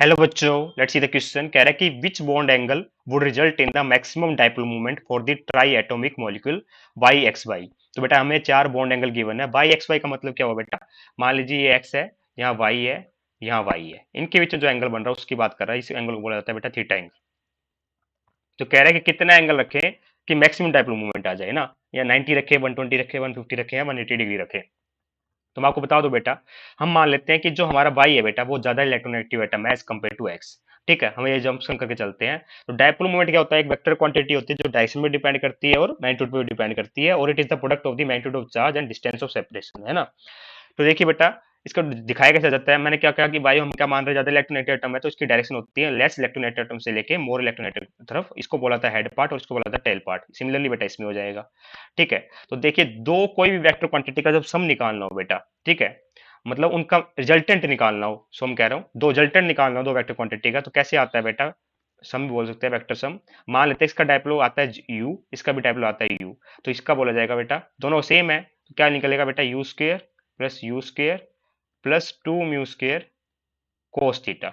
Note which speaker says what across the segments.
Speaker 1: Hello बच्चों, let's see the question. कह रहा है कि which bond angle would result in the maximum dipole moment for the triatomic molecule Y X Y. तो बेटा हमें चार बॉन्ड एंगल गिवन है। वाई एक्स वाई का मतलब क्या हुआ बेटा? मान लीजिए ये एक्स है, यहाँ वाई है, यहाँ वाई है, इनके बीच में जो एंगल बन रहा है उसकी बात कर रहा है। इस एंगल को बोला जाता है बेटा थीटा एंगल। तो कह रहा है कि कितना एंगल रखे कि मैक्सिमम डाइपोल मोमेंट आ जाए ना, या 90 रखे, 120 रखे, 150 रखे, या 180 डिग्री रखे। तो मैं आपको बता दूं बेटा, हम मान लेते हैं कि जो हमारा वाई है बेटा वो ज्यादा इलेक्ट्रोनेगेटिव एटम है एज कम्पेयर टू एक्स। ठीक है, हम ये जंक्शन करके चलते हैं। तो डायपोल मोमेंट क्या होता है? एक वेक्टर क्वांटिटी होती है जो डायरेक्शन पे डिपेंड करती है और मैग्नीट्यूड पे डिपेंड करती है, और it is the product of the magnitude of charge and distance of separation, है ना। तो देखिए बेटा, इसको दिखाया कैसे जाता है? मैंने क्या कहा कि वायु हम क्या मान रहे हैं, ज्यादा इलेक्ट्रोनेगेटिव एटम है तो इसकी डायरेक्शन होती है लेस इलेक्ट्रोनेगेटिव एटम से लेके मोर इलेक्ट्रोनेगेटिव तरफ। इसको बोला था हेड पार्ट और इसको बोला था टेल पार्ट। सिमिलरली बेटा इसमें हो जाएगा। ठीक है, तो देखिए दो कोई भी वेक्टर क्वांटिटी का जब सम निकालना हो बेटा, ठीक है, मतलब उनका रिजल्टेंट निकालना हो, सो हम कह रहा हूँ दो रिजल्टेंट निकालना हो दो वेक्टर क्वांटिटी का, तो कैसे आता है बेटा? सम भी बोल सकते हैं, वेक्टर सम। मान लेते हैं इसका डायप्लो आता है यू, इसका भी डायप्लो आता है यू, तो इसका बोला जाएगा बेटा, दोनों सेम है तो क्या निकलेगा बेटा? U square plus u square plus two mu square कोस थीटा।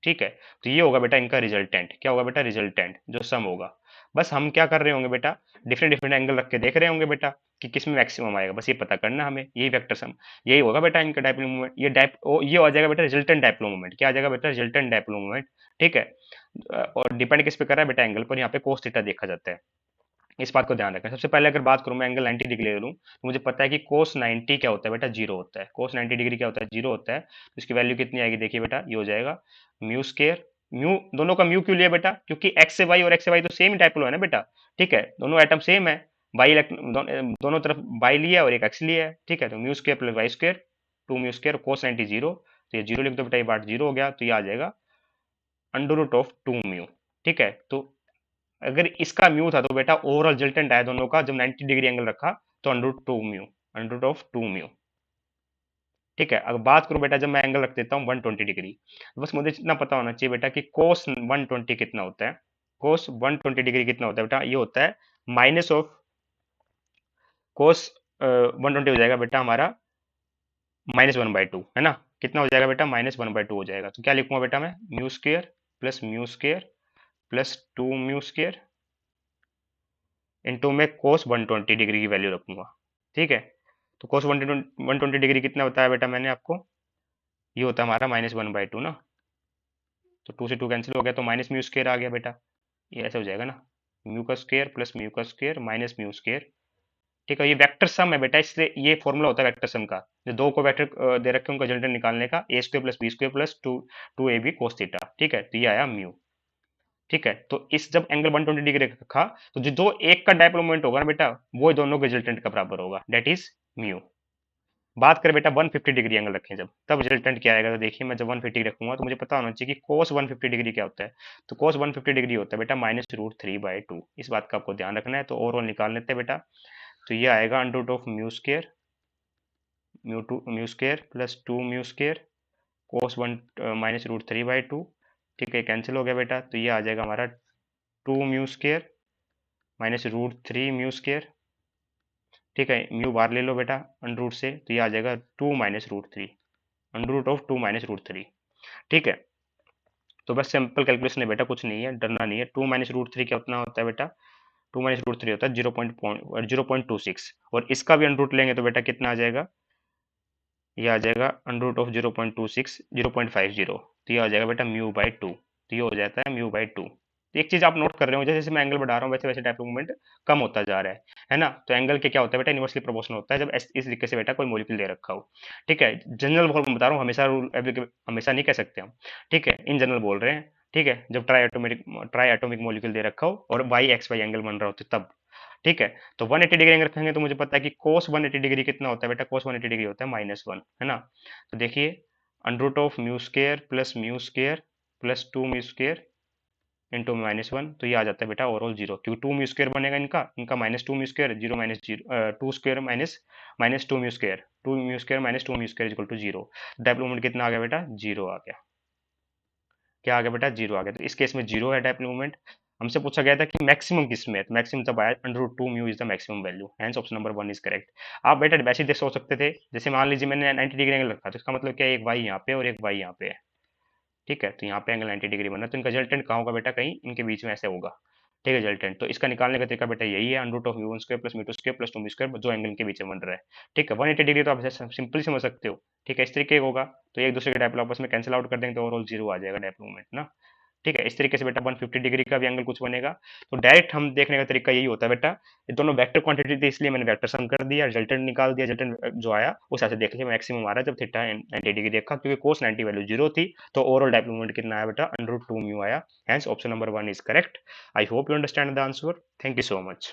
Speaker 1: ठीक है, तो ये होगा बेटा इनका रिजल्टेंट। क्या होगा बेटा? रिजल्टेंट जो सम होगा। बस हम क्या कर रहे होंगे बेटा, डिफरेंट डिफरेंट एंगल रख के देख रहे होंगे बेटा कि किस में मैक्सिमम आएगा, बस ये पता करना हमें। यही वेक्टर सम, यही होगा बेटा इनका डायपोल मोमेंट। ये आ जाएगा बेटा रिजल्टेंट डायपोल मोमेंट। क्या आ जाएगा बेटा? Resultant dipole moment. ठीक है, और डिपेंड किस पे कर रहा है बेटा? एंगल पर। यहाँ पे कोस थीटा देखा जाता है, इस बात को ध्यान रखें। सबसे पहले अगर बात करूं मैं एंगल 90 डिग्री ले लूं, तो मुझे पता है कि कोस 90 क्या होता है बेटा? जीरो होता है। कोस 90 डिग्री क्या होता है? जीरो होता है। तो इसकी वैल्यू कितनी आएगी? देखिए बेटा, ये हो जाएगा म्यू स्केयर। म्यू, दोनों का म्यू क्यों लिया बेटा? क्योंकि एक्स से वाई और एक्स से वाई तो सेम डाइपोल है ना बेटा। ठीक है, दोनों एटम सेम है। वाई दोनों तरफ वाई लिया और एक एक्स लिया है। ठीक है, तो mu square plus Y square, two mu square, cos 90 zero. तो ये जीरो लिख दो बेटा, ये बात जीरो हो गया, तो ये आ जाएगा under root of two mu. ठीक है, तो अगर इसका म्यू था तो बेटा ओवरऑल रिजल्टेंट आया दोनों का, जब 90 डिग्री एंगल रखा तो under root two mu, under root of two mu. ठीक है, अगर बात करूं बेटा, जब मैं एंगल रख देता हूँ 120 डिग्री, तो बस मुझे इतना पता होना चाहिए बेटा कि कोस 120 कितना होता है। कोस 120 डिग्री कितना होता है बेटा? ये होता है माइनस ऑफ कोस 120 हो जाएगा बेटा हमारा -1/2, है ना। कितना हो जाएगा बेटा? -1/2 हो जाएगा। तो क्या लिखूंगा बेटा मैं? Mu square plus two mu square into में कोस 120 डिग्री की वैल्यू रखूंगा। ठीक है, तो कोस 120 डिग्री कितना बताया बेटा मैंने आपको? ये होता है हमारा -1/2 ना। तो टू से टू कैंसिल हो गया, तो माइनस म्यू स्केयर आ गया बेटा। ये ऐसे हो जाएगा ना, म्यू का स्केयर प्लस म्यू का स्केयर माइनस म्यू स्केयर। ठीक है, ये वेक्टर सम है बेटा, इसलिए ये फॉर्मूला होता है वेक्टर सम का। जो दो को वेक्टर दे रखे हैं उनका जनरेटर निकालने का, A square plus B square plus two two A B cos theta. ठीक है, तो ये आया म्यू। ठीक है, तो इस जब एंगल 120 डिग्री रखा, तो जो दो एक का डायपोल मोमेंट होगा ना बेटा, वो दोनों के रिजल्टेंट का बराबर होगा, दैट इज म्यू। बात करें बेटा 150 डिग्री एंगल रखें जब, तब रिजल्टेंट क्या आएगा? तो देखिए मैं जब 150 रखूंगा तो मुझे पता होना चाहिए कि कोस 150 डिग्री क्या होता है। तो कोस 150 डिग्री होता है बेटा -√3/2। इस बात का आपको ध्यान रखना है। तो ओवरऑल निकाल लेते हैं बेटा। तो ये आएगा under root of mu square plus two mu square cos one -√3/2। ठीक है, कैंसिल हो गया बेटा, तो ये आ जाएगा हमारा two mu square -√3 mu square. ठीक है, म्यू बाहर ले लो बेटा अंडर रूट से, तो ये आ जाएगा two -√3, under root of two -√3। ठीक है, तो बस सिंपल कैलकुलेशन है बेटा, कुछ नहीं है, डरना नहीं है। टू -√3 क्या उतना होता है बेटा? टू -√3 होता है 0.26, और इसका भी अंडर रूट लेंगे तो बेटा कितना आ जाएगा? ये आ जाएगा अंडर रूट ऑफ 0.26, 0.50। तो ये आ जाएगा बेटा म्यू/2। तो ये हो जाता है म्यू/2। तो एक चीज आप नोट कर रहे हो, जैसे जैसे मैं एंगल बढ़ा रहा हूँ वैसे वैसे टाइप ऑफ मूवमेंट कम होता जा रहा है ना। तो एंगल के क्या होता है बेटा? इनवर्सली प्रोपोर्शनल होता है जब इस तरीके से बेटा कोई मॉलिक्यूल दे रखा हो। ठीक है, जनरल फॉर्म बता रहा हूँ, हमेशा रूल हमेशा नहीं कह सकते हम। ठीक है, इन जनरल बोल रहे हैं। ठीक है, जब ट्राई एटॉमिक मॉलिक्यूल दे रखा हो और वाई एक्स वाई एंगल बन रहा होता है तब। ठीक है, तो 180 डिग्री एंगल रखेंगे तो मुझे पता है कि कोस 180 डिग्री कितना होता है बेटा? कोस 180 डिग्री होता है -1, है ना। तो देखिए under root of mu square plus two mu square into -1, तो ये आ जाता है बेटा ओवरऑल जीरो, क्योंकि टू म्यू स्केयर बनेगा इनका इनका -2 mu square, zero minus zero, two square minus minus two mu square minus two mu square equal to zero. Dipole moment कितना आ गया बेटा? जीरो आ गया। क्या आ गया बेटा? जीरो आ गया। तो इस केस में जीरो है डायपोल मोमेंट। हमसे पूछा गया था कि मैक्सिमम किस में है, तो मैक्सिमम तब आया under root two mu is the maximum value, hence option number 1 is correct. आप बेटा वैसे ही सोच सकते थे, जैसे मान लीजिए मैंने 90 डिग्री एंगल रखा, तो इसका मतलब क्या है? एक वाई यहाँ पे और एक वाई यहाँ पे है। ठीक है, तो यहाँ पे एंगल 90 डिग्री बना, तो इनका रिजल्टेंट कहाँ होगा बेटा, कहीं इनके बीच में ऐसे होगा। ठीक है, रिजल्टेंट तो इसका निकालने का तरीका बेटा यही है, under root of mu one square plus mu two square plus two mu square, जो एंगल के बीच में बन रहा है। ठीक है, 180 डिग्री तो आप ऐसे सिंपली समझ सकते हो। ठीक है, इस तरीके का होगा, तो एक दूसरे के डायपोल आपस में कैंसिल आउट कर देंगे तो ओवरऑल जीरो आ जाएगा डायपोल मोमेंट ना। ठीक है, इस तरीके से बेटा 150 डिग्री का भी एंगल कुछ बनेगा। तो डायरेक्ट हम देखने का तरीका यही होता है बेटा, ये दोनों वेक्टर क्वांटिटी थी इसलिए मैंने वेक्टर सम कर दिया, रिजल्टेंट निकाल दिया, रिजल्टेंट जो आया उस हिसाब से देख लिया मैक्सिमम आ रहा है जब थीटा 90 डिग्री देखा, क्योंकि कोस 90 वैल्यू जीरो थी, तो ओवरऑल डायपोल मोमेंट कितना आया बेटा, अंडर रूट 2 म्यू आया। Hence option number 1 is correct. I hope you understand the answer. Thank you so much.